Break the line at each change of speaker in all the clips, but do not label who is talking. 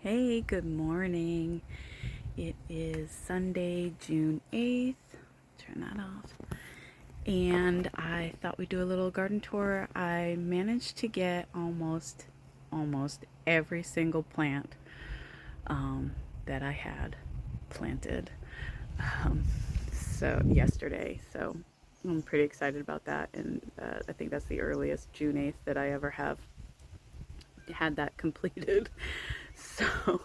Hey, good morning. It is Sunday, June 8th. Turn that off. And I thought we'd do a little garden tour. I managed to get almost every single plant that I had planted um, so yesterday. So I'm pretty excited about that. And I think that's the earliest June 8th that I ever have had that completed. So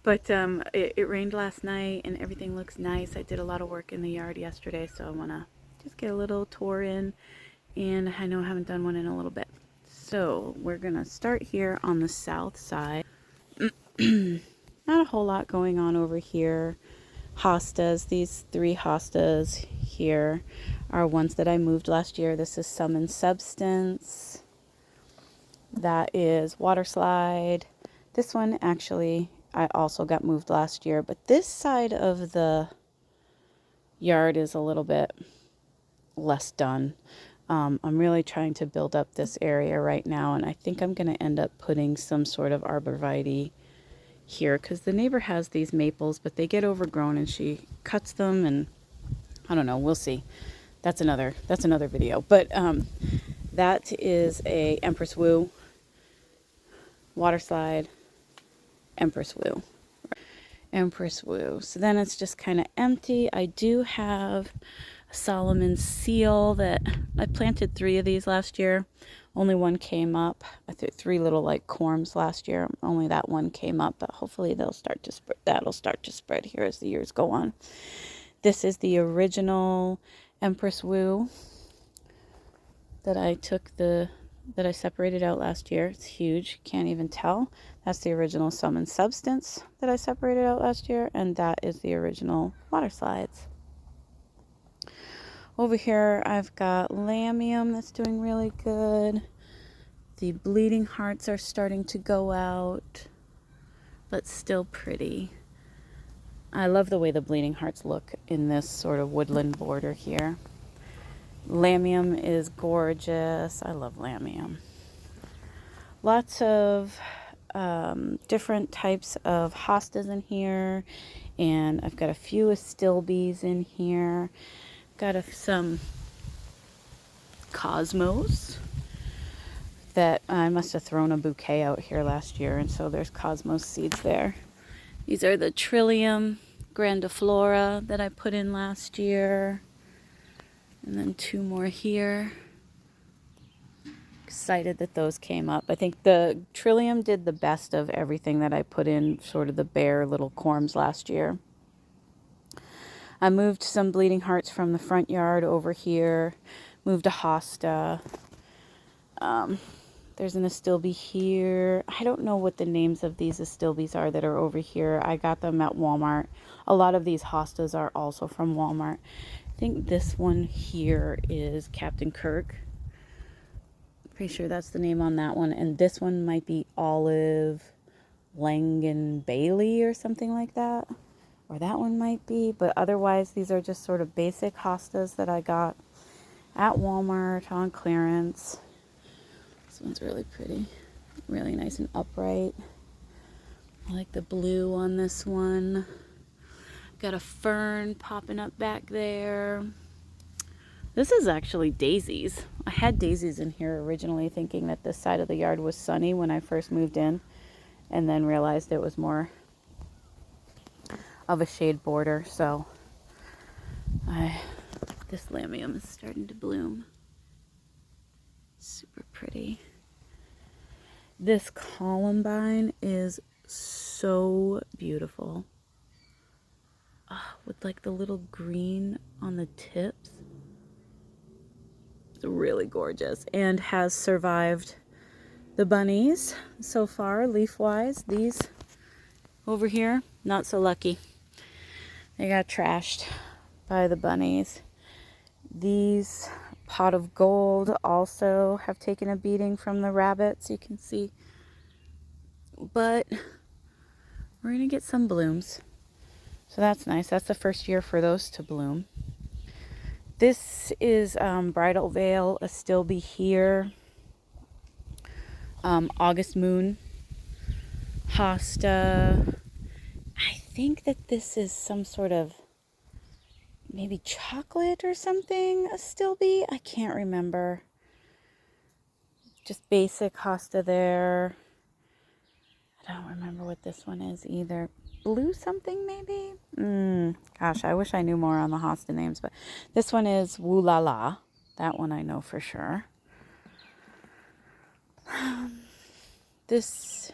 it rained last night and everything looks nice. I did a lot of work in the yard yesterday, so I want to just get a little tour in. And I know I haven't done one in a little bit. So we're going to start here on the south side. Not a whole lot going on over here. Hostas, these three hostas here are ones that I moved last year. This is Sum and Substance. That is Water Slide. This one actually I also got moved last year, but this side of the yard is a little bit less done. I'm really trying to build up this area right now, and I think I'm going to end up putting some sort of arborvitae here because the neighbor has these maples, but they get overgrown and she cuts them, and I don't know, we'll see. That's another video. But that is a Empress Woo, Water Slide, Empress Woo. Empress Woo. So then it's just kind of empty. I do have a Solomon Seal that I planted 3 of these last year. Only one came up. I threw 3 little like corms last year. Only that one came up, but hopefully they'll start to spread. That'll start to spread here as the years go on. This is the original Empress Woo that I separated out last year. It's huge. Can't even tell. That's the original Sum and Substance that I separated out last year. And that is the original Water Slides. Over here, I've got Lamium that's doing really good. The Bleeding Hearts are starting to go out, but still pretty. I love the way the Bleeding Hearts look in this sort of woodland border here. Lamium is gorgeous. I love Lamium. Lots of different types of hostas in here, and I've got a few astilbes in here. Got some cosmos that I must have thrown a bouquet out here last year, and so there's cosmos seeds there. These are the Trillium grandiflora that I put in last year, and then 2 more here. Excited that those came up. I think the Trillium did the best of everything that I put in, sort of the bare little corms last year. I moved some Bleeding Hearts from the front yard over here. Moved a hosta. There's an astilbe here. I don't know what the names of these astilbes are that are over here. I got them at Walmart. A lot of these hostas are also from Walmart. I think this one here is Captain Kirk. Pretty sure that's the name on that one. And this one might be Olive Langan Bailey or something like that. Or that one might be. But otherwise, these are just sort of basic hostas that I got at Walmart on clearance. This one's really pretty. Really nice and upright. I like the blue on this one. Got a fern popping up back there. This is actually daisies. I had daisies in here originally thinking that this side of the yard was sunny when I first moved in, and then realized it was more of a shade border. So this Lamium is starting to bloom. Super pretty. This columbine is so beautiful. With like the little green on the tips. It's really gorgeous and has survived the bunnies so far, leaf-wise. These over here, not so lucky. They got trashed by the bunnies. These Pot of Gold also have taken a beating from the rabbits, you can see. But we're going to get some blooms. So that's nice. That's the first year for those to bloom. This is Bridal Veil Astilbe here. August Moon hosta. I think that this is some sort of maybe chocolate or something, a Stilby. I can't remember. Just basic hosta there. I don't remember what this one is either. Blue something maybe? Gosh, I wish I knew more on the hosta names, but this one is Woo La La. That one I know for sure. This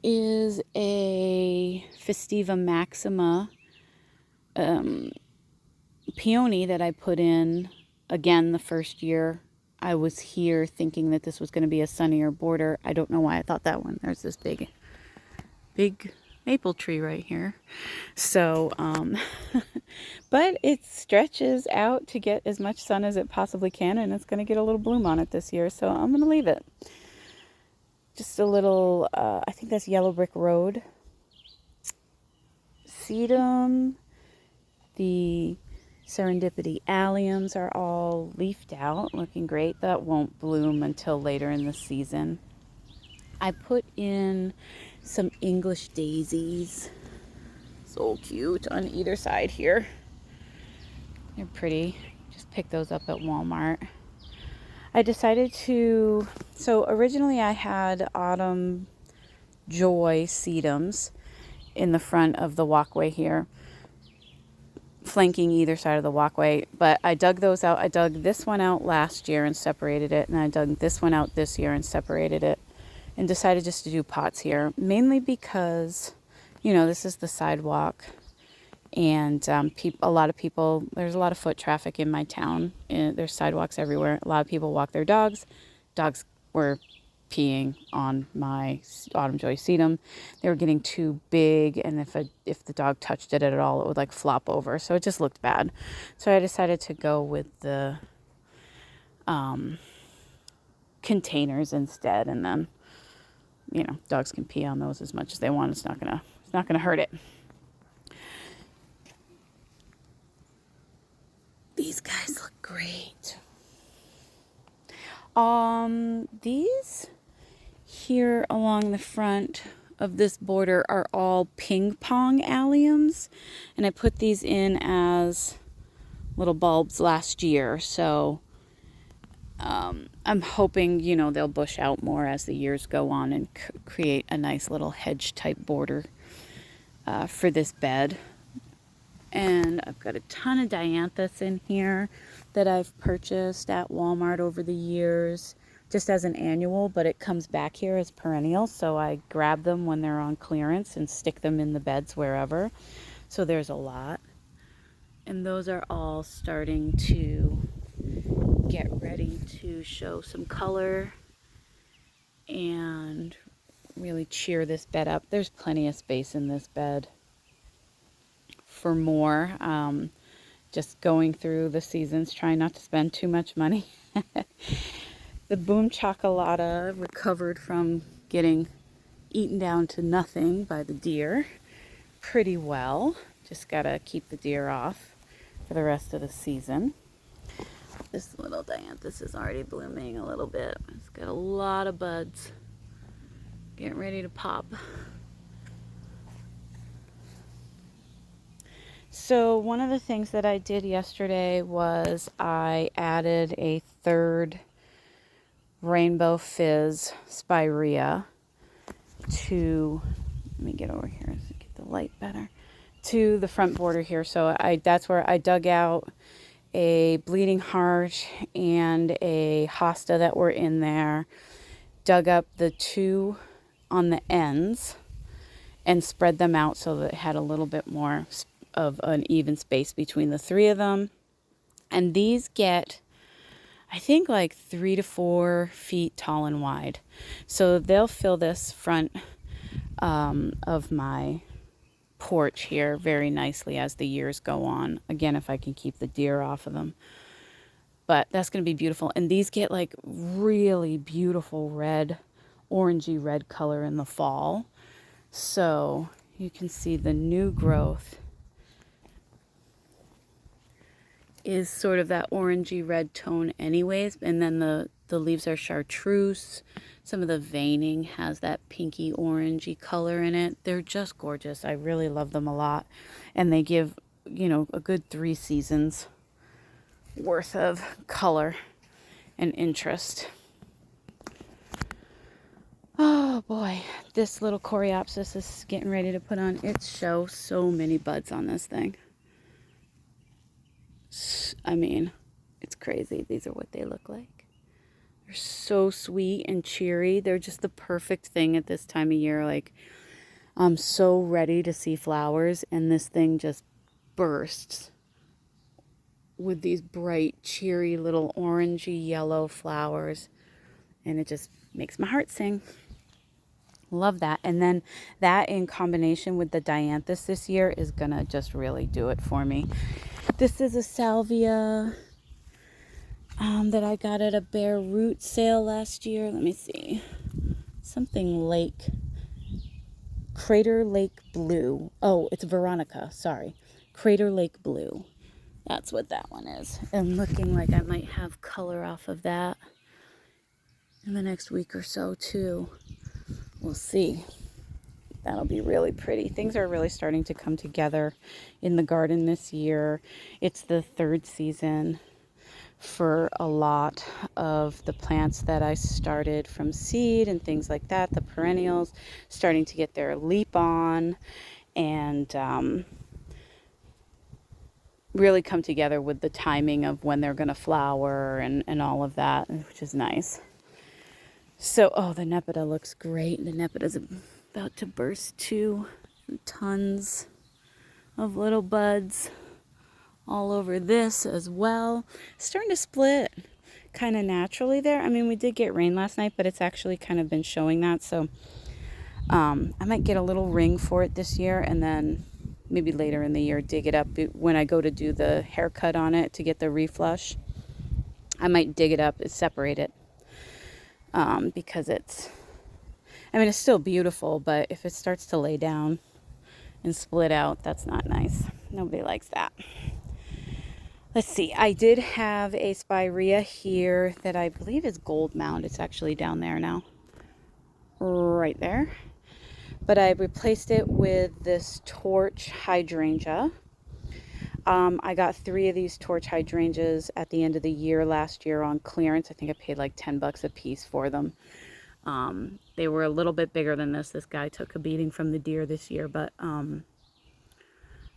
is a Festiva Maxima peony that I put in again the first year I was here, thinking that this was going to be a sunnier border. I don't know why I thought that one. There's this big maple tree right here. So, but it stretches out to get as much sun as it possibly can, and it's going to get a little bloom on it this year. So I'm going to leave it. Just a little, I think that's Yellow Brick Road. Sedum, the Serendipity alliums are all leafed out, looking great. That won't bloom until later in the season. I put in some English daisies. So cute on either side here. They're pretty. Just picked those up at Walmart. I decided to, so originally I had Autumn Joy sedums in the front of the walkway here, flanking either side of the walkway, but I dug those out. I dug this one out last year and separated it, and I dug this one out this year and separated it, and decided just to do pots here, mainly because, you know, this is the sidewalk, and a lot of people, there's a lot of foot traffic in my town, and there's sidewalks everywhere. A lot of people walk their dogs. Dogs were peeing on my Autumn Joy sedum. They were getting too big, and if the dog touched it at all, it would like flop over. So it just looked bad. So I decided to go with the containers instead, and then, you know, dogs can pee on those as much as they want. It's not gonna hurt it. These guys look great. These here along the front of this border are all ping pong alliums, and I put these in as little bulbs last year, so I'm hoping, you know, they'll bush out more as the years go on and create a nice little hedge type border for this bed. And I've got a ton of dianthus in here that I've purchased at Walmart over the years, just as an annual, but it comes back here as perennial. So I grab them when they're on clearance and stick them in the beds wherever. So there's a lot. And those are all starting to get ready to show some color and really cheer this bed up. There's plenty of space in this bed for more. Just going through the seasons, trying not to spend too much money. The Boom Chocolata recovered from getting eaten down to nothing by the deer pretty well. Just gotta keep the deer off for the rest of the season. This little dianthus is already blooming a little bit. It's got a lot of buds getting ready to pop. So one of the things that I did yesterday was I added a third Rainbow Fizz Spirea to, let me get over here to get the light better, to the front border here. So that's where I dug out a Bleeding Heart and a hosta that were in there, dug up the two on the ends and spread them out so that it had a little bit more of an even space between the three of them. And these get, I think, like 3 to 4 feet tall and wide. So they'll fill this front of my porch here very nicely as the years go on. Again, if I can keep the deer off of them. But that's going to be beautiful. And these get like really beautiful red, orangey red color in the fall. So you can see the new growth is sort of that orangey red tone anyways, and then the leaves are chartreuse, Some of the veining has that pinky orangey color in it. They're just gorgeous. I really love them a lot. And they give, you know, a good 3 seasons worth of color and interest. Oh boy, this little Coreopsis is getting ready to put on its show. So many buds on this thing. I mean, it's crazy. These are what they look like. They're so sweet and cheery. They're just the perfect thing at this time of year. Like, I'm so ready to see flowers, and this thing just bursts with these bright, cheery little orangey yellow flowers, and it just makes my heart sing. Love that. And then that in combination with the Dianthus this year is gonna just really do it for me. This is a salvia that I got at a bare root sale last year. Let me see. Something Lake. Crater Lake Blue. Oh, it's Veronica. Sorry. Crater Lake Blue. That's what that one is. And looking like I might have color off of that in the next week or so too. We'll see. That'll be really pretty. Things are really starting to come together in the garden this year. It's the 3rd season for a lot of the plants that I started from seed and things like that. The perennials starting to get their leap on and really come together with the timing of when they're going to flower and all of that, which is nice. So, oh, the Nepeta looks great. The Nepeta's about to burst too. Tons of little buds all over this as well. Starting to split kind of naturally there. I mean, we did get rain last night, but it's actually kind of been showing that. So I might get a little ring for it this year, and then maybe later in the year dig it up when I go to do the haircut on it to get the reflush. I might dig it up and separate it because it's still beautiful, but if it starts to lay down and split out, that's not nice. Nobody likes that. Let's see. I did have a spirea here that I believe is gold mound. It's actually down there now. Right there. But I replaced it with this torch hydrangea. I got 3 of these torch hydrangeas at the end of the year last year on clearance. I think I paid like $10 a piece for them. They were a little bit bigger than this. This guy took a beating from the deer this year, but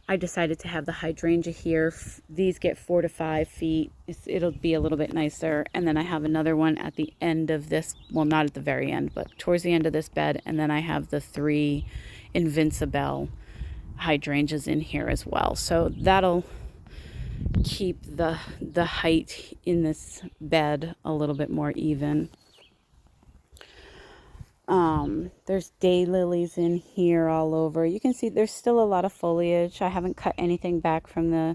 I decided to have the hydrangea here. These get 4 to 5 feet. It'll be a little bit nicer. And then I have another one at the end of this, well, not at the very end, but towards the end of this bed. And then I have the 3 Invincibelle hydrangeas in here as well. So that'll keep the height in this bed a little bit more even. There's daylilies in here all over. You can see there's still a lot of foliage. I haven't cut anything back from the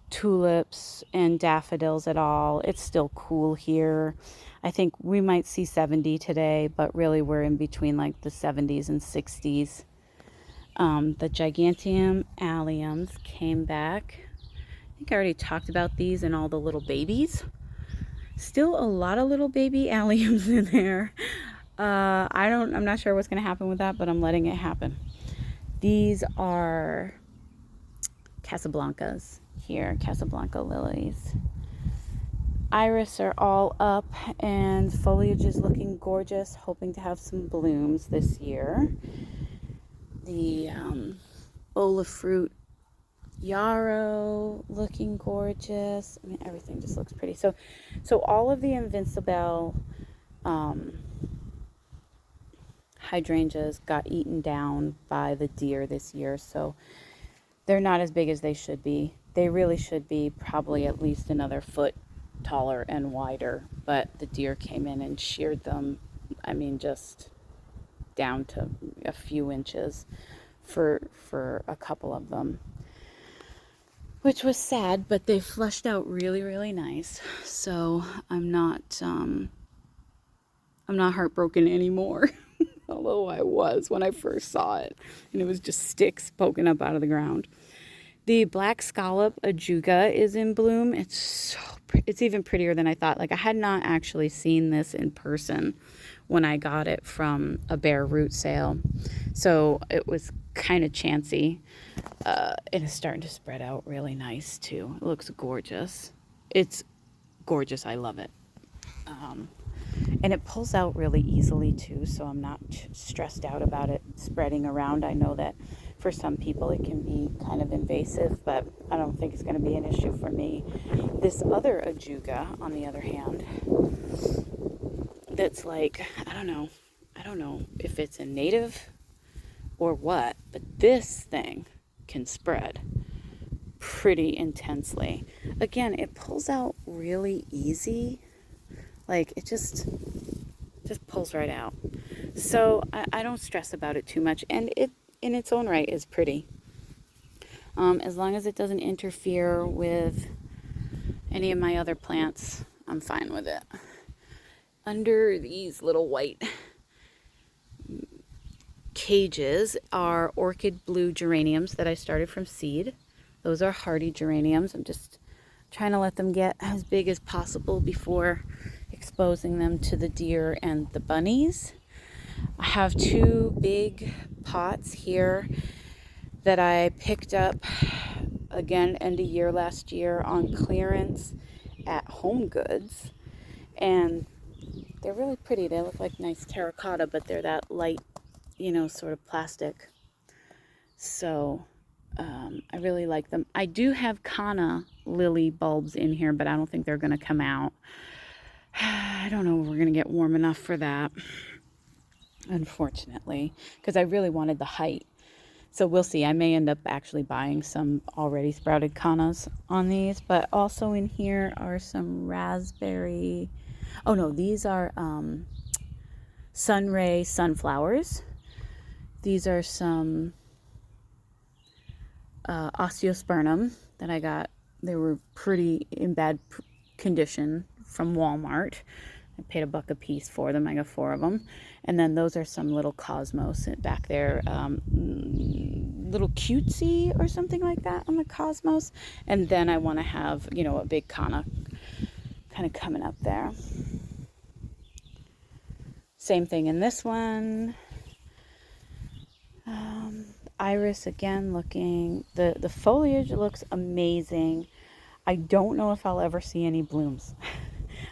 tulips and daffodils at all. It's still cool here. I think we might see 70 today, but really we're in between like the 70s and 60s. The Giganteum alliums came back. I think I already talked about these and all the little babies. Still a lot of little baby alliums in there. I'm not sure what's going to happen with that, but I'm letting it happen. These are Casablancas here, Casablanca lilies. Iris are all up and foliage is looking gorgeous, hoping to have some blooms this year. The Olafruit yarrow looking gorgeous. I mean, everything just looks pretty. So all of the Invincibelle hydrangeas got eaten down by the deer this year, so they're not as big as they should be. They really should be probably at least another foot taller and wider, but the deer came in and sheared them, I mean, just down to a few inches for a couple of them, which was sad, but they flushed out really, really nice. So I'm not heartbroken anymore. Although I was when I first saw it, and it was just sticks poking up out of the ground. The black scallop ajuga is in bloom. It's even prettier than I thought. Like, I had not actually seen this in person when I got it from a bare root sale. So it was kind of chancy. And it's starting to spread out really nice too. It looks gorgeous. It's gorgeous. I love it. And it pulls out really easily too, so I'm not stressed out about it spreading around. I know that for some people it can be kind of invasive, but I don't think it's going to be an issue for me. This other ajuga, on the other hand, that's like, I don't know if it's a native or what, but this thing can spread pretty intensely. Again, it pulls out really easy. Like, it just pulls right out. So I don't stress about it too much. And it, in its own right, is pretty. As long as it doesn't interfere with any of my other plants, I'm fine with it. Under these little white cages are orchid blue geraniums that I started from seed. Those are hardy geraniums. I'm just trying to let them get as big as possible before exposing them to the deer and the bunnies. I have 2 big pots here that I picked up again end of year last year on clearance at Home Goods, and they're really pretty. They look like nice terracotta, but they're that light, sort of plastic. So I really like them. I do have Canna lily bulbs in here, but I don't think they're going to come out. I don't know if we're going to get warm enough for that, unfortunately, because I really wanted the height. So we'll see. I may end up actually buying some already sprouted cannas on these, but also in here are some raspberry. Oh no, these are Sunray sunflowers. These are some osteospermum that I got. They were pretty in bad condition from Walmart. I paid $1 a piece for them. I got 4 of them. And then those are some little cosmos back there. Little cutesy or something like that on the cosmos. And then I want to have, a big canna kind of coming up there. Same thing in this one. Iris again looking, the foliage looks amazing. I don't know if I'll ever see any blooms.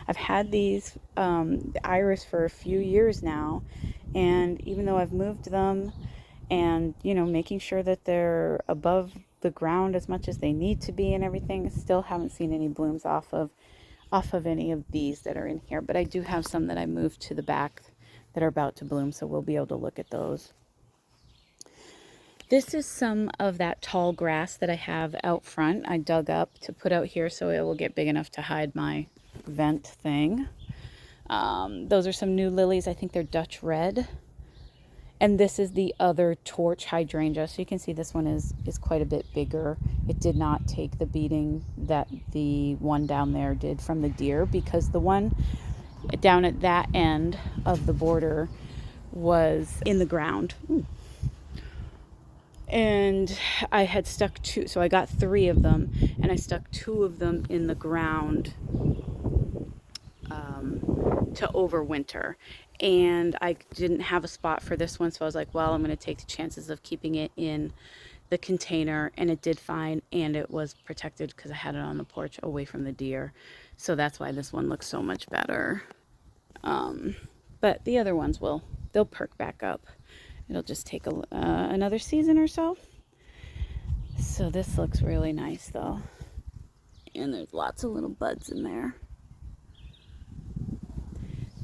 I've had these iris for a few years now, and even though I've moved them and making sure that they're above the ground as much as they need to be and everything, still haven't seen any blooms off of any of these that are in here. But I do have some that I moved to the back that are about to bloom, so we'll be able to look at those. This is some of that tall grass that I have out front. I dug up to put out here so it will get big enough to hide my vent thing. Those are some new lilies. I think they're Dutch red. And this is the other torch hydrangea. So you can see this one is quite a bit bigger. It did not take the beating that the one down there did from the deer, because the one down at that end of the border was in the ground. Ooh. And I had stuck 2, so I got 3 of them, and I stuck 2 of them in the ground to overwinter. And I didn't have a spot for this one, so I was like, well, I'm going to take the chances of keeping it in the container, and it did fine, and it was protected because I had it on the porch away from the deer. So that's why this one looks so much better. But the other ones they'll perk back up. It'll just take another season or so. So this looks really nice though. And there's lots of little buds in there.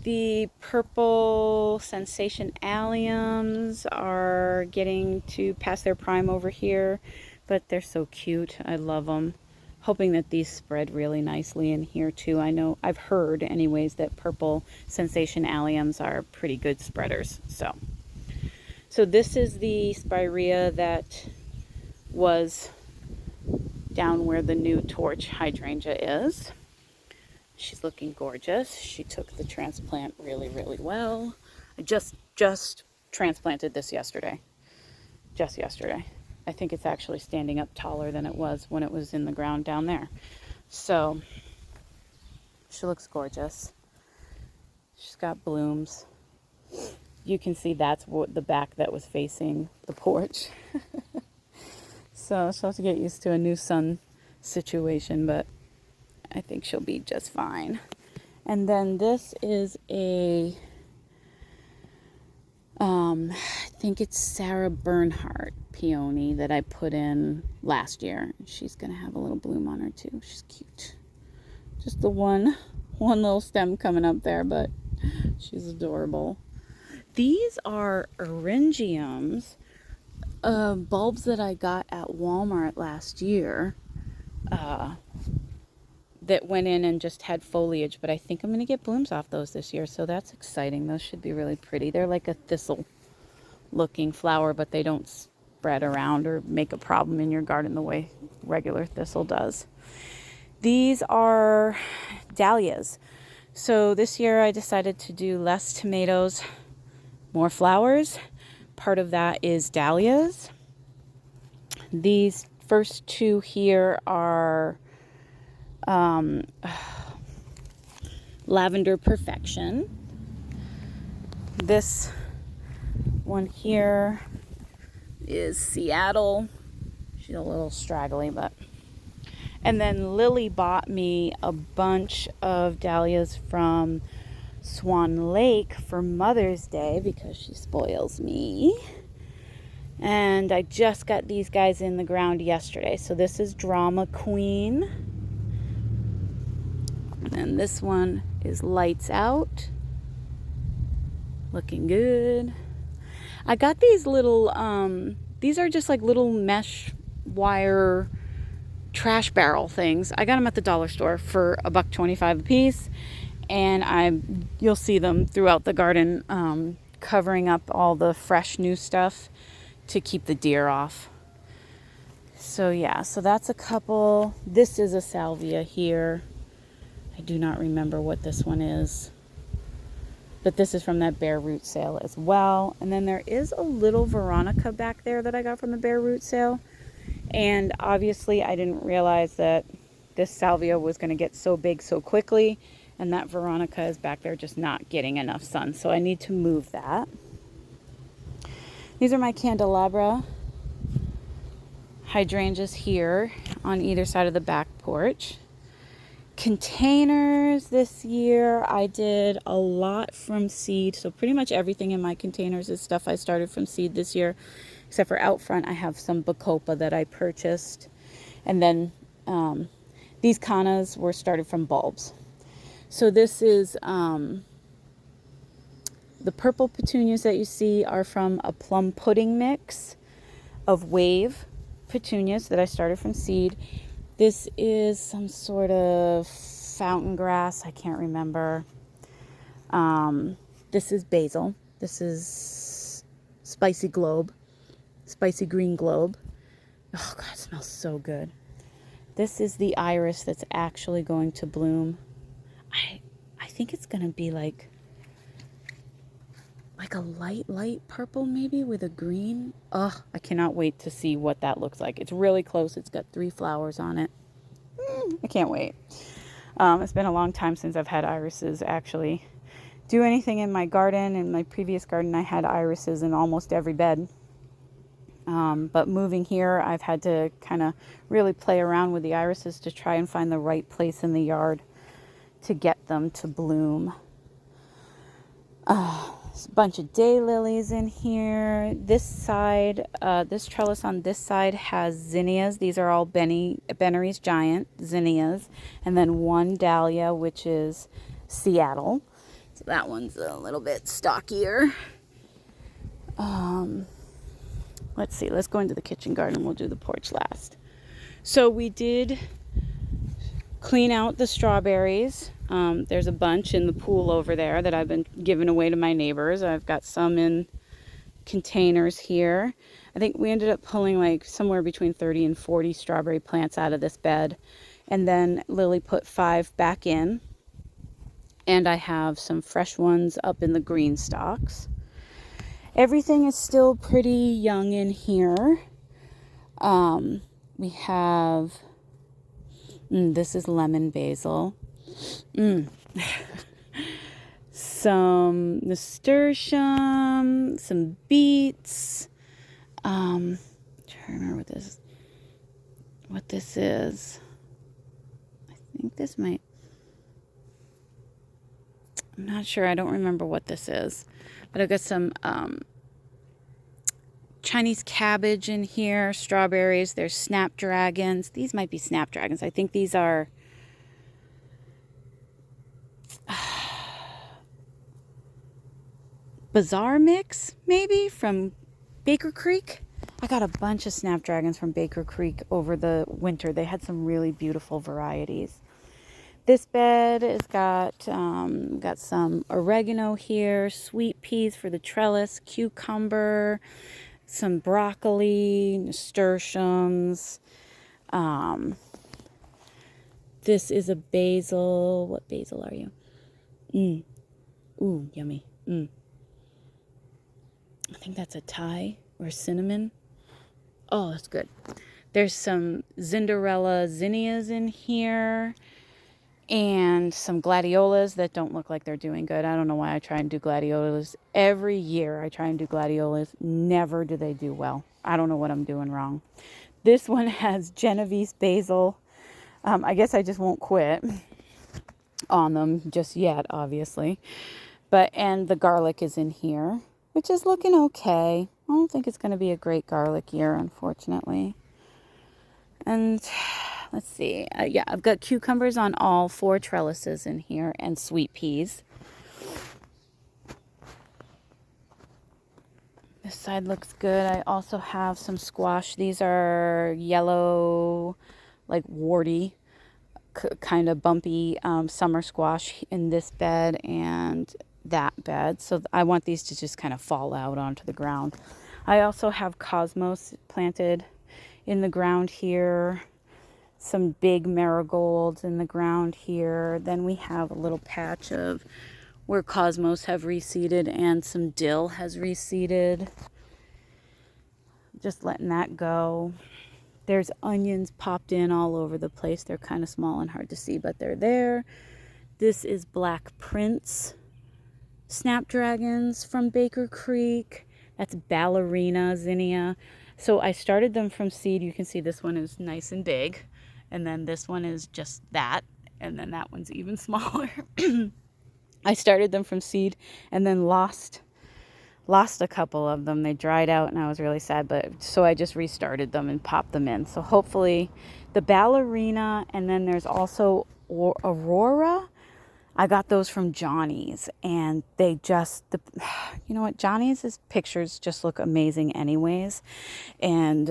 The purple sensation alliums are getting to past their prime over here, but they're so cute. I love them. Hoping that these spread really nicely in here too. I know, I've heard anyways, that purple sensation alliums are pretty good spreaders. So this is the spirea that was down where the new torch hydrangea is. She's looking gorgeous. She took the transplant really, really well. I just transplanted this yesterday. Just yesterday. I think it's actually standing up taller than it was when it was in the ground down there. So she looks gorgeous. She's got blooms. you can see that's what the back that was facing the porch. So she'll have to get used to a new sun situation, but I think she'll be just fine. And then this is a, I think it's Sarah Bernhardt peony that I put in last year. She's going to have a little bloom on her too. She's cute. Just the one little stem coming up there, but she's adorable. These are Eryngiums, bulbs that I got at Walmart last year, that went in and just had foliage, but I think I'm going to get blooms off those this year, so that's exciting. Those should be really pretty. They're like a thistle looking flower, but they don't spread around or make a problem in your garden the way regular thistle does. These are dahlias. So this year I decided to do less tomatoes, more flowers. Part of that is dahlias. These first two here are Lavender Perfection. This one here is Seattle. She's a little straggly, but... And then Lily bought me a bunch of dahlias from Swan Lake for Mother's Day because she spoils me. And I just got these guys in the ground yesterday. So this is Drama Queen. And this one is Lights Out. Looking good. I got these little, these are just like little mesh wire trash barrel things. I got them at the dollar store for $1.25 a piece. And you'll see them throughout the garden, covering up all the fresh new stuff to keep the deer off. So yeah, so that's a couple. This is a salvia here. I do not remember what this one is, but this is from that bare root sale as well. And then there is a little Veronica back there that I got from the bare root sale. And obviously I didn't realize that this salvia was going to get so big so quickly, and that Veronica is back there just not getting enough sun. So I need to move that. These are my candelabra hydrangeas here on either side of the back porch. Containers this year, I did a lot from seed. So pretty much everything in my containers is stuff I started from seed this year. Except for out front, I have some Bacopa that I purchased. And then these Canas were started from bulbs. So this is, the purple petunias that you see are from a plum pudding mix of wave petunias that I started from seed. This is some sort of fountain grass. I can't remember. This is basil. This is spicy globe. Spicy green globe. Oh God, it smells so good. This is the iris that's actually going to bloom. I think it's going to be like a light purple maybe with a green. Oh, I cannot wait to see what that looks like. It's really close. It's got 3 flowers on it. I can't wait. It's been a long time since I've had irises actually do anything in my garden. In my previous garden, I had irises in almost every bed. But moving here, I've had to kind of really play around with the irises to try and find the right place in the yard to get them to bloom. There's a bunch of daylilies in here. This side, this trellis on this side has zinnias. These are all Bennery's Giant zinnias. And then one dahlia, which is Seattle. So that one's a little bit stockier. Let's see. Let's go into the kitchen garden. We'll do the porch last. So we did clean out the strawberries. There's a bunch in the pool over there that I've been giving away to my neighbors. I've got some in containers here. I think we ended up pulling like somewhere between 30 and 40 strawberry plants out of this bed. And then Lily put 5 back in. And I have some fresh ones up in the green stalks. Everything is still pretty young in here. We have, this is lemon basil. So some nasturtium, some beets. Trying to remember what this is. I think this might. I'm not sure. I don't remember what this is, but I've got some Chinese cabbage in here, strawberries. There's snapdragons. These might be snapdragons. I think these are Bazaar Mix, maybe, from Baker Creek. I got a bunch of snapdragons from Baker Creek over the winter. They had some really beautiful varieties. This bed has got some oregano here, sweet peas for the trellis, cucumber, some broccoli, nasturtiums. This is a basil. What basil are you? Ooh, yummy. I think that's a Thai or cinnamon. Oh, that's good. There's some Cinderella zinnias in here and some gladiolas that don't look like they're doing good. I don't know why I try and do gladiolas. Every year I try and do gladiolas. Never do they do well. I don't know what I'm doing wrong. This one has Genovese basil. I guess I just won't quit on them just yet, obviously. And the garlic is in here, which is looking okay. I don't think it's going to be a great garlic year, unfortunately. And let's see. Yeah, I've got cucumbers on all 4 trellises in here and sweet peas. This side looks good. I also have some squash. These are yellow, like warty, kind of bumpy summer squash in this bed and that bed. So I want these to just kind of fall out onto the ground. I also have cosmos planted in the ground here. Some big marigolds in the ground here. Then we have a little patch of where cosmos have reseeded and some dill has reseeded. Just letting that go. There's onions popped in all over the place. They're kind of small and hard to see, but they're there. This is Black Prince snapdragons from Baker Creek. That's ballerina zinnia. So I started them from seed. You can see this one is nice and big. And then this one is just that. And then that one's even smaller. I started them from seed and then lost a couple of them. They dried out and I was really sad. So I just restarted them and popped them in. So hopefully the ballerina, and then there's also Aurora. I got those from Johnny's, and they just, you know what, Johnny's pictures just look amazing anyways, and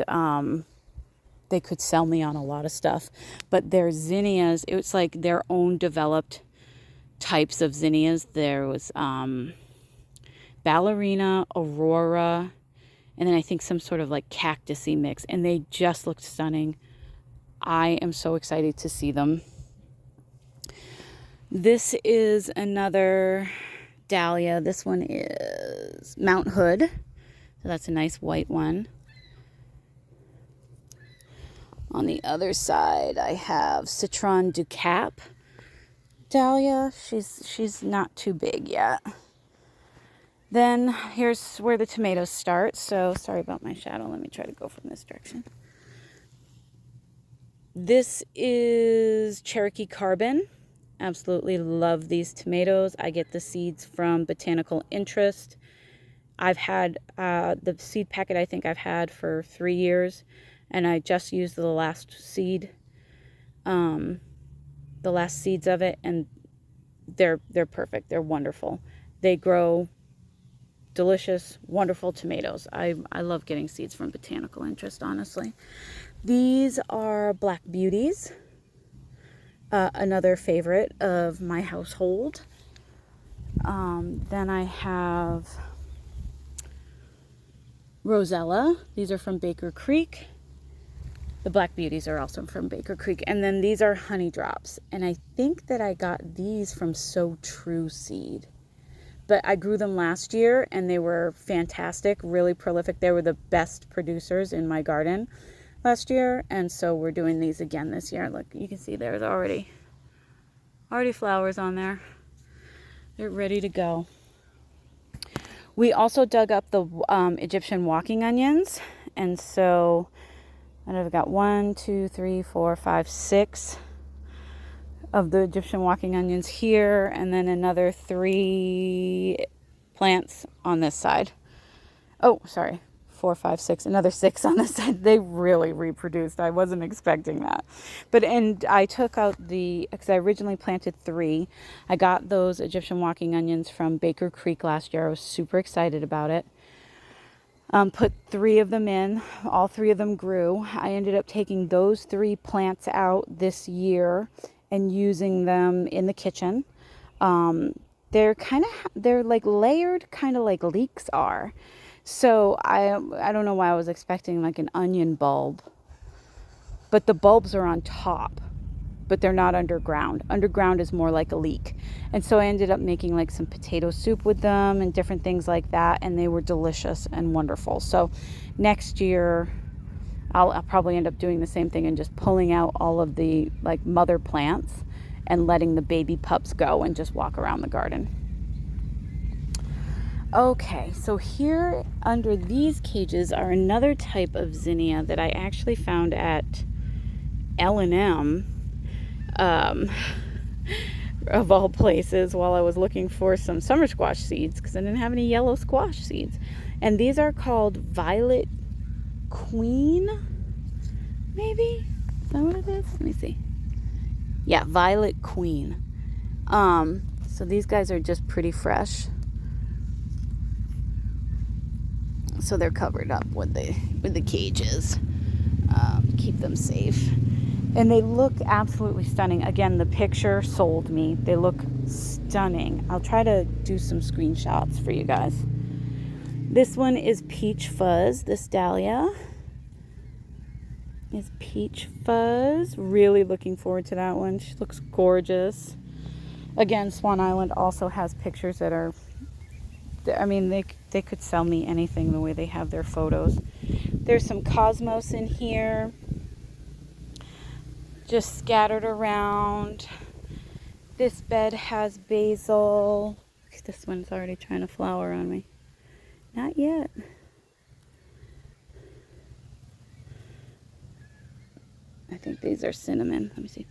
they could sell me on a lot of stuff, but their zinnias, it's like their own developed types of zinnias. There was ballerina, Aurora, and then I think some sort of like cactusy mix, and they just looked stunning. I am so excited to see them. This is another dahlia. This one is Mount Hood. So that's a nice white one. On the other side, I have Citron du Cap dahlia. She's not too big yet. Then here's where the tomatoes start. So sorry about my shadow. Let me try to go from this direction. This is Cherokee Carbon. Absolutely love these tomatoes. I get the seeds from Botanical Interest. I've had the seed packet, I think I've had for 3 years, and I just used the last seeds of it, and they're perfect. They're wonderful. They grow delicious, wonderful tomatoes. I love getting seeds from Botanical Interest, honestly. These are Black Beauties. Another favorite of my household. Then I have Rosella. These are from Baker Creek. The Black Beauties are also from Baker Creek. And then these are Honey Drops. And I think that I got these from So True Seed. But I grew them last year and they were fantastic, really prolific. They were the best producers in my garden last year, and so we're doing these again this year. Look, you can see there's already flowers on there. They're ready to go. We also dug up the Egyptian walking onions. And so I've got 1, 2, 3, 4, 5, 6 of the Egyptian walking onions here. And then another 3 plants on this side. Oh, sorry. 4, 5, 6, another 6 on this side. They really reproduced. I wasn't expecting that. And I took out because I originally planted 3. I got those Egyptian walking onions from Baker Creek last year. I was super excited about it. Put 3 of them in. All 3 of them grew. I ended up taking those 3 plants out this year and using them in the kitchen. They're like layered, kind of like leeks are. So I don't know why I was expecting like an onion bulb, but the bulbs are on top, but they're not underground. Underground is more like a leek. And so I ended up making like some potato soup with them and different things like that. And they were delicious and wonderful. So next year I'll probably end up doing the same thing and just pulling out all of the like mother plants and letting the baby pups go and just walk around the garden. Okay, so here under these cages are another type of zinnia that I actually found at L&M, of all places, while I was looking for some summer squash seeds because I didn't have any yellow squash seeds. And these are called Violet Queen, maybe? Is that what it is? Let me see. Yeah, Violet Queen. So these guys are just pretty fresh. So they're covered up with the cages, keep them safe. And they look absolutely stunning. Again, the picture sold me. They look stunning. I'll try to do some screenshots for you guys. This one is Peach Fuzz. This dahlia is Peach Fuzz. Really looking forward to that one. She looks gorgeous. Again, Swan Island also has pictures that are, I mean, they could sell me anything the way they have their photos. There's some cosmos in here, just scattered around. This bed has basil. This one's already trying to flower on me. Not yet. I think these are cinnamon. Let me see.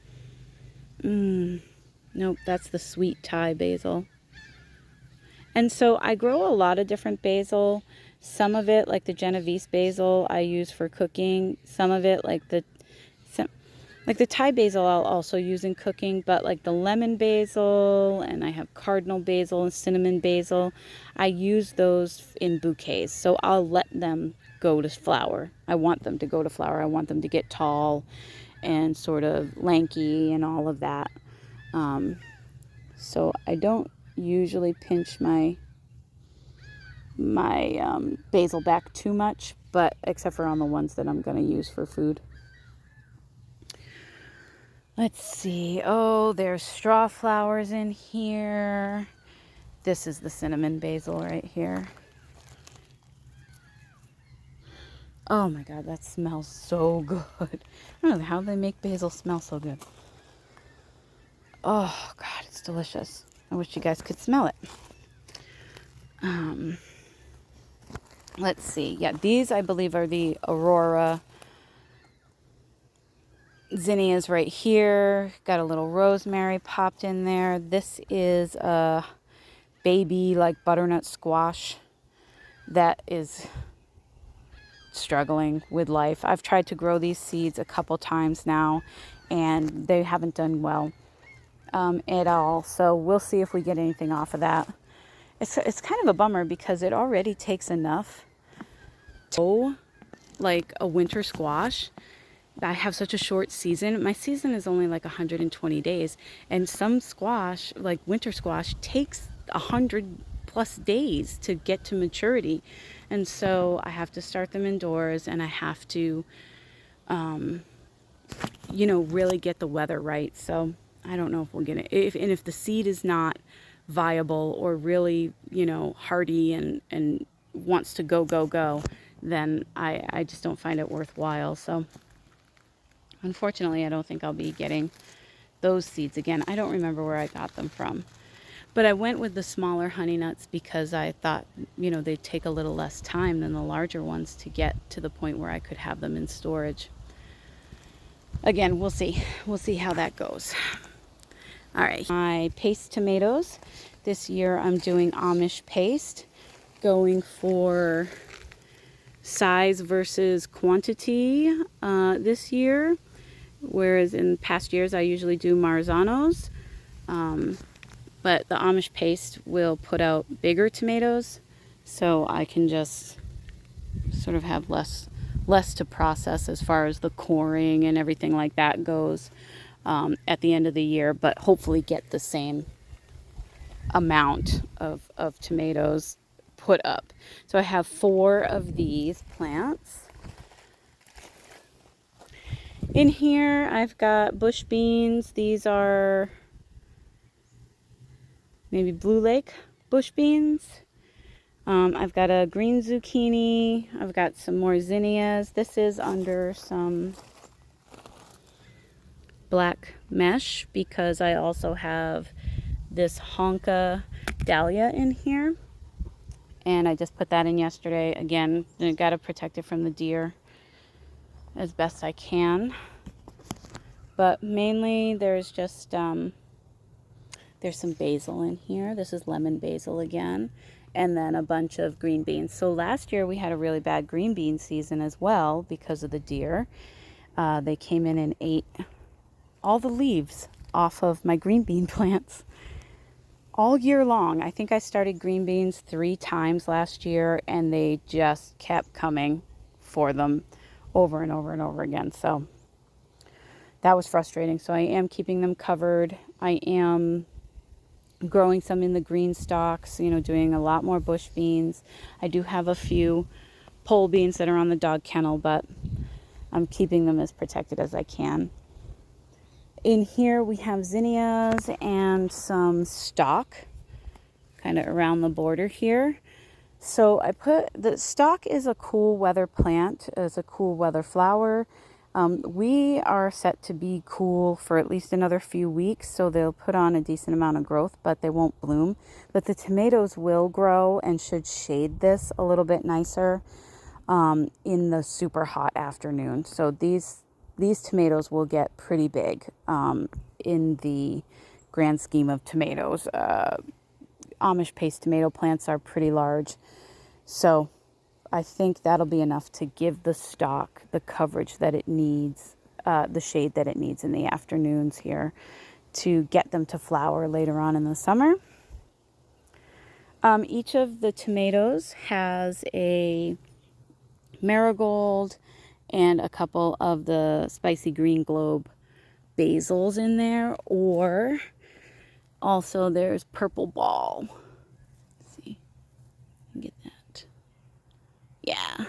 Nope, that's the sweet Thai basil. And so I grow a lot of different basil. Some of it, like the Genovese basil, I use for cooking. Some of it, like the Thai basil, I'll also use in cooking. But like the lemon basil, and I have cardinal basil and cinnamon basil, I use those in bouquets. So I'll let them go to flower. I want them to go to flower. I want them to get tall and sort of lanky and all of that. So I don't usually pinch my basil back too much, but except for on the ones that I'm going to use for food. Let's see. Oh, there's straw flowers in here. This is the cinnamon basil right here. Oh my God, that smells so good. I don't know how they make basil smell so good. Oh God, it's delicious. I wish you guys could smell it. Let's see. Yeah, these I believe are the Aurora zinnias right here. Got a little rosemary popped in there. This is a baby like butternut squash that is struggling with life. I've tried to grow these seeds a couple times now and they haven't done well at all. So we'll see if we get anything off of that. It's kind of a bummer because it already takes enough to like a winter squash. I have such a short season. My season is only like 120 days. And some squash, like winter squash, takes 100+ days to get to maturity. And so I have to start them indoors and I have to, really get the weather right. So I don't know if we'll get it. If the seed is not viable or really, hardy and wants to go, then I just don't find it worthwhile. So unfortunately, I don't think I'll be getting those seeds again. I don't remember where I got them from. But I went with the smaller honey nuts because I thought, they'd take a little less time than the larger ones to get to the point where I could have them in storage. Again, we'll see. We'll see how that goes. All right, my paste tomatoes. This year I'm doing Amish paste, going for size versus quantity this year, whereas in past years I usually do Marzanos. But the Amish paste will put out bigger tomatoes, so I can just sort of have less to process as far as the coring and everything like that goes at the end of the year, but hopefully get the same amount of tomatoes put up. So I have 4 of these plants. In here I've got bush beans. These are maybe Blue Lake bush beans. I've got a green zucchini. I've got some more zinnias. This is under some black mesh because I also have this honka dahlia in here. And I just put that in yesterday. Again, I got to protect it from the deer as best I can. But mainly there's just there's some basil in here. This is lemon basil again. And then a bunch of green beans. So last year we had a really bad green bean season as well because of the deer. They came in and ate all the leaves off of my green bean plants all year long. I think I started green beans 3 times last year and they just kept coming for them over and over and over again. So that was frustrating. So I am keeping them covered. I am growing some in the green stalks, doing a lot more bush beans. I do have a few pole beans that are on the dog kennel, but I'm keeping them as protected as I can. In here we have zinnias and some stock kind of around the border here. So I put, the stock is a cool weather plant, is a cool weather flower. We are set to be cool for at least another few weeks, so they'll put on a decent amount of growth, but they won't bloom. But the tomatoes will grow and should shade this a little bit nicer in the super hot afternoon. So these tomatoes will get pretty big in the grand scheme of tomatoes. Amish paste tomato plants are pretty large, so I think that'll be enough to give the stalk the coverage that it needs, the shade that it needs in the afternoons here to get them to flower later on in the summer. Each of the tomatoes has a marigold and a couple of the spicy green globe basils in there, or also there's purple ball. Let's see, get that. Yeah,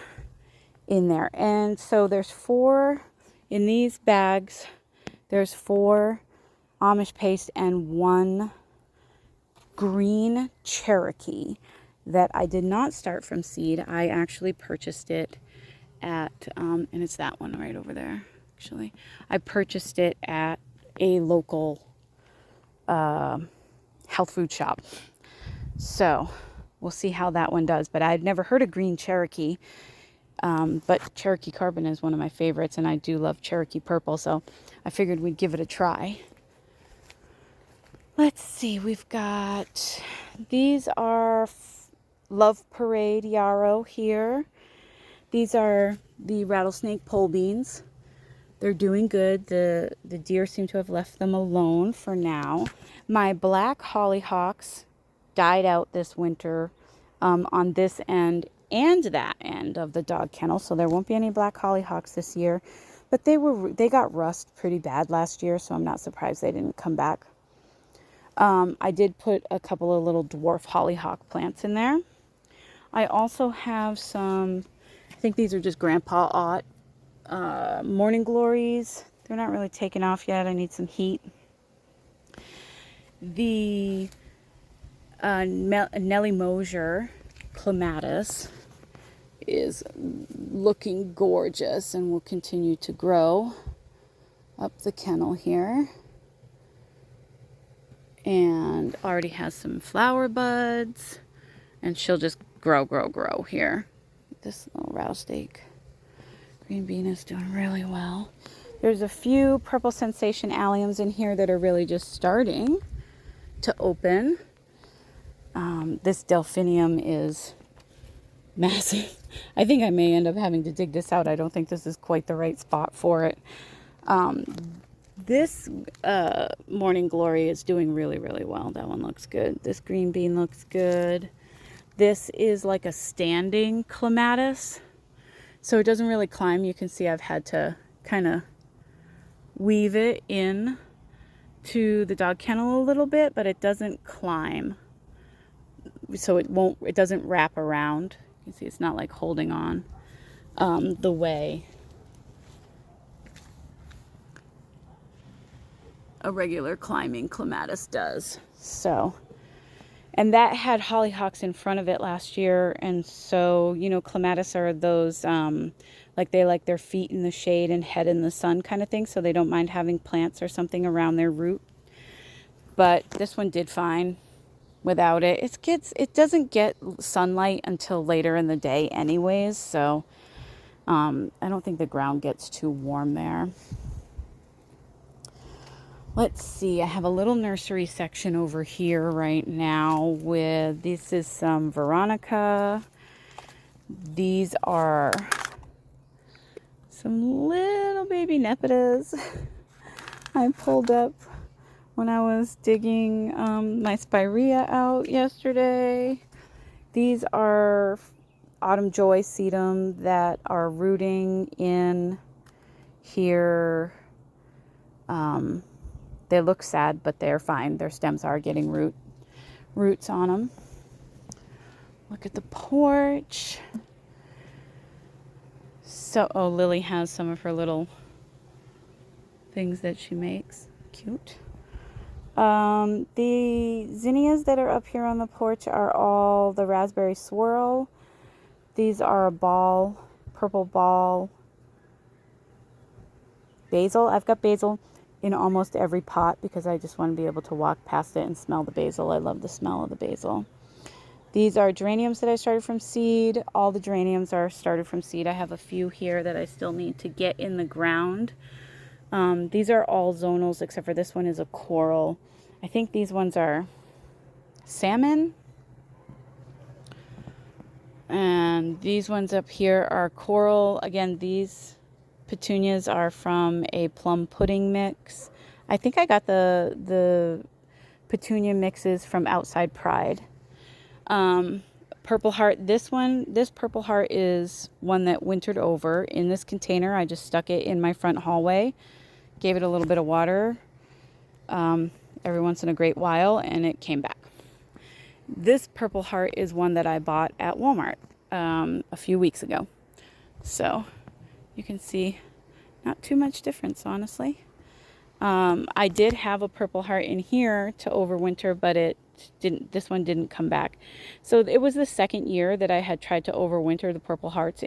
in there. And so there's 4 in these bags. There's 4 Amish paste and 1 green Cherokee that I did not start from seed. I actually purchased it at, and it's that one right over there, actually. I purchased it at a local health food shop. So we'll see how that one does. But I'd never heard of green Cherokee. But Cherokee Carbon is one of my favorites, and I do love Cherokee Purple, so I figured we'd give it a try. Let's see, we've got, these are Love Parade yarrow here. These are the rattlesnake pole beans. They're doing good. The deer seem to have left them alone for now. My black hollyhocks died out this winter on this end and that end of the dog kennel, so there won't be any black hollyhocks this year. But they got rust pretty bad last year, so I'm not surprised they didn't come back. I did put a couple of little dwarf hollyhock plants in there. I also have some, I think these are just Grandpa Ott morning glories. They're not really taken off yet. I need some heat. The Nellie Mosier clematis is looking gorgeous and will continue to grow up the kennel here. and already has some flower buds, and she'll just grow here. This little rouse steak green bean is doing really well. There's a few purple sensation alliums in here that are really just starting to open. This delphinium is massive. I think I may end up having to dig this out. I don't think this is quite the right spot for it. This Morning Glory is doing really well. That one looks good. This green bean looks good. This is like a standing clematis, so it doesn't really climb. You can see I've had to kind of weave it in to the dog kennel a little bit, but it doesn't climb, so it doesn't wrap around. You can see it's not like holding on the way a regular climbing clematis does. So, and that had hollyhocks in front of it last year, and so, you know, clematis are those like they like their feet in the shade and head in the sun kind of thing, so they don't mind having plants or something around their root. But this one did fine without it. It doesn't get sunlight until later in the day anyways, so I don't think the ground gets too warm there. Let's see, I have a little nursery section over here right now this is some Veronica. These are some little baby Nepidas I pulled up when I was digging my spirea out yesterday. These are Autumn Joy sedum that are rooting in here. They look sad, but they're fine. Their stems are getting roots on them. Look at the porch. So, oh, Lily has some of her little things that she makes. Cute. The zinnias that are up here on the porch are all the raspberry swirl. These are a purple ball basil. I've got basil in almost every pot because I just want to be able to walk past it and smell the basil. I love the smell of the basil. These are geraniums that I started from seed. All the geraniums are started from seed. I have a few here that I still need to get in the ground. These are all zonals except for this one is a coral. I think these ones are salmon. And these ones up here are coral. Again, these petunias are from a plum pudding mix. I think I got the petunia mixes from Outside Pride. Purple Heart, this Purple Heart is one that wintered over in this container. I just stuck it in my front hallway, gave it a little bit of water every once in a great while, and it came back. This Purple Heart is one that I bought at Walmart a few weeks ago. So you can see not too much difference, honestly. I did have a Purple Heart in here to overwinter, but this one didn't come back. So it was the second year that I had tried to overwinter the Purple Hearts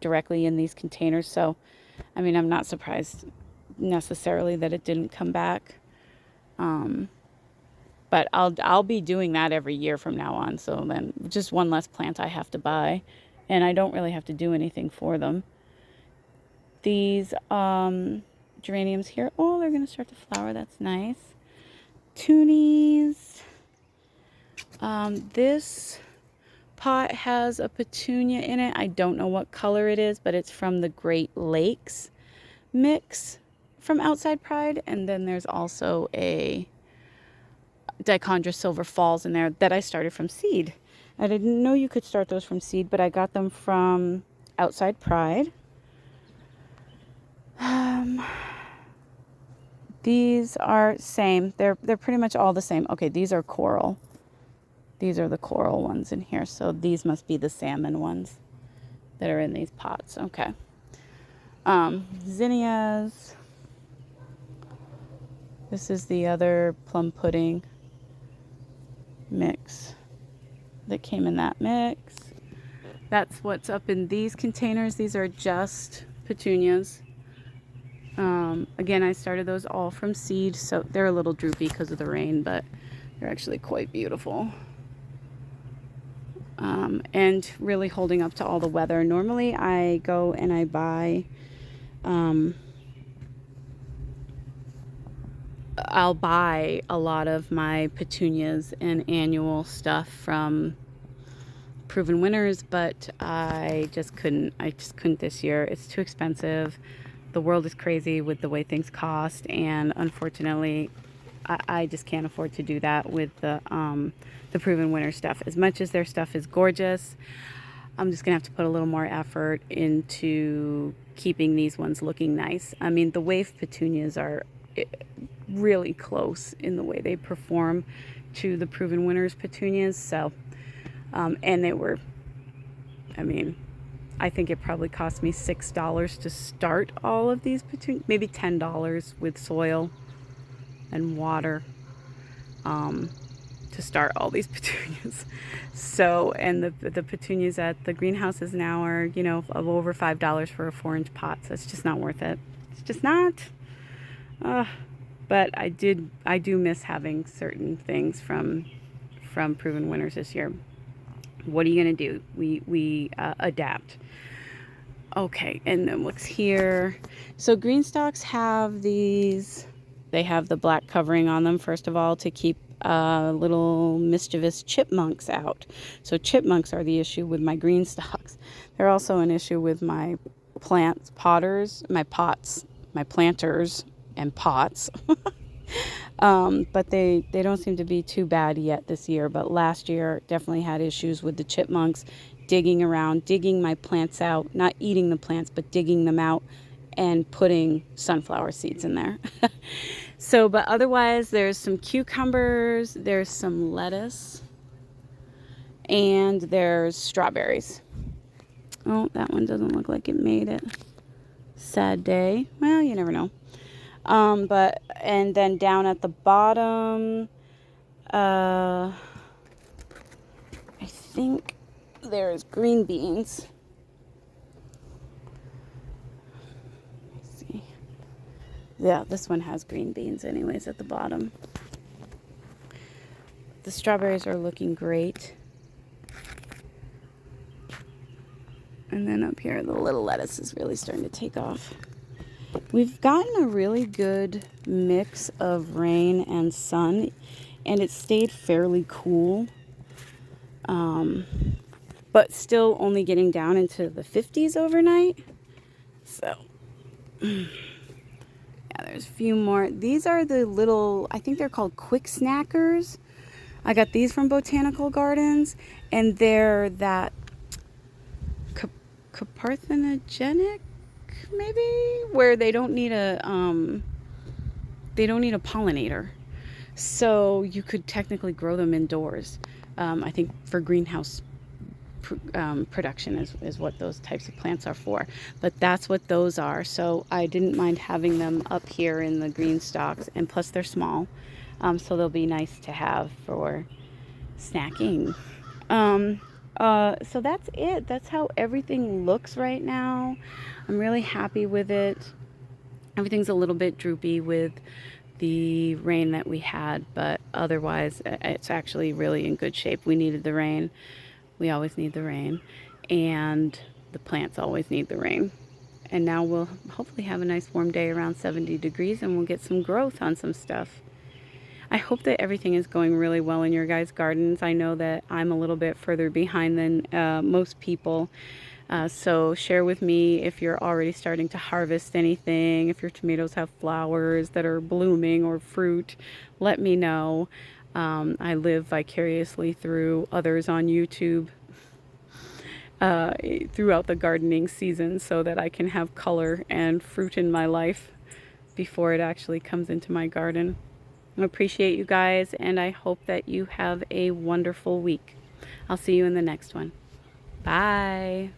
directly in these containers. So, I mean, I'm not surprised necessarily that it didn't come back. But I'll be doing that every year from now on. So then just one less plant I have to buy, and I don't really have to do anything for them. These geraniums here, oh, they're going to start to flower. That's nice. Tunies. This pot has a petunia in it. I don't know what color it is, but it's from the Great Lakes mix from Outside Pride. And then there's also a Dichondra Silver Falls in there that I started from seed. I didn't know you could start those from seed, but I got them from Outside Pride. These are same. They're pretty much all the same. Okay, these are coral. These are the coral ones in here. So these must be the salmon ones that are in these pots. Okay. Zinnias. This is the other plum pudding mix that came in that mix. That's what's up in these containers. These are just petunias. Again, I started those all from seed, so they're a little droopy because of the rain, but they're actually quite beautiful. And really holding up to all the weather. Normally I go and I buy, I'll buy a lot of my petunias and annual stuff from Proven Winners, but I just couldn't this year. It's too expensive. The world is crazy with the way things cost, and unfortunately I just can't afford to do that with the Proven Winner stuff. As much as their stuff is gorgeous, I'm just gonna have to put a little more effort into keeping these ones looking nice. I mean, the wave petunias are really close in the way they perform to the Proven Winners petunias. So, and they were, I mean, I think it probably cost me $6 to start all of these petunias, maybe $10 with soil and water to start all these petunias. So, and the petunias at the greenhouses now are, you know, of over $5 for a 4-inch pot. So it's just not worth it. It's just not. But I do miss having certain things from Proven Winners this year. What are you gonna do? We adapt. Okay, and then what's here? So green stalks have these. They have the black covering on them, first of all, to keep little mischievous chipmunks out. So chipmunks are the issue with my green stalks. They're also an issue with my potters, my pots, my planters and pots. But they don't seem to be too bad yet this year. But last year definitely had issues with the chipmunks digging around, digging my plants out, not eating the plants, but digging them out and putting sunflower seeds in there. So, but otherwise there's some cucumbers, there's some lettuce, and there's strawberries. Oh, that one doesn't look like it made it. Sad day. Well, you never know. And then down at the bottom, I think there's green beans. Let's see. Yeah, this one has green beans anyways at the bottom. The strawberries are looking great. And then up here, the little lettuce is really starting to take off. We've gotten a really good mix of rain and sun, and it stayed fairly cool, but still only getting down into the 50s overnight. So, yeah, there's a few more. These are the little, I think they're called quick snackers. I got these from Botanical Gardens, and they're that carcinogenic, maybe, where they don't need a pollinator, so you could technically grow them indoors. I think for greenhouse production is what those types of plants are for, but that's what those are. So I didn't mind having them up here in the green stalks, and plus they're small, so they'll be nice to have for snacking. So that's it. That's how everything looks right now. I'm really happy with it. Everything's a little bit droopy with the rain that we had, but otherwise it's actually really in good shape. We needed the rain. We always need the rain, and the plants always need the rain. And now we'll hopefully have a nice warm day around 70 degrees, and we'll get some growth on some stuff. I hope that everything is going really well in your guys' gardens. I know that I'm a little bit further behind than most people. So share with me if you're already starting to harvest anything, if your tomatoes have flowers that are blooming or fruit, let me know. I live vicariously through others on YouTube throughout the gardening season, so that I can have color and fruit in my life before it actually comes into my garden. I appreciate you guys, and I hope that you have a wonderful week. I'll see you in the next one. Bye.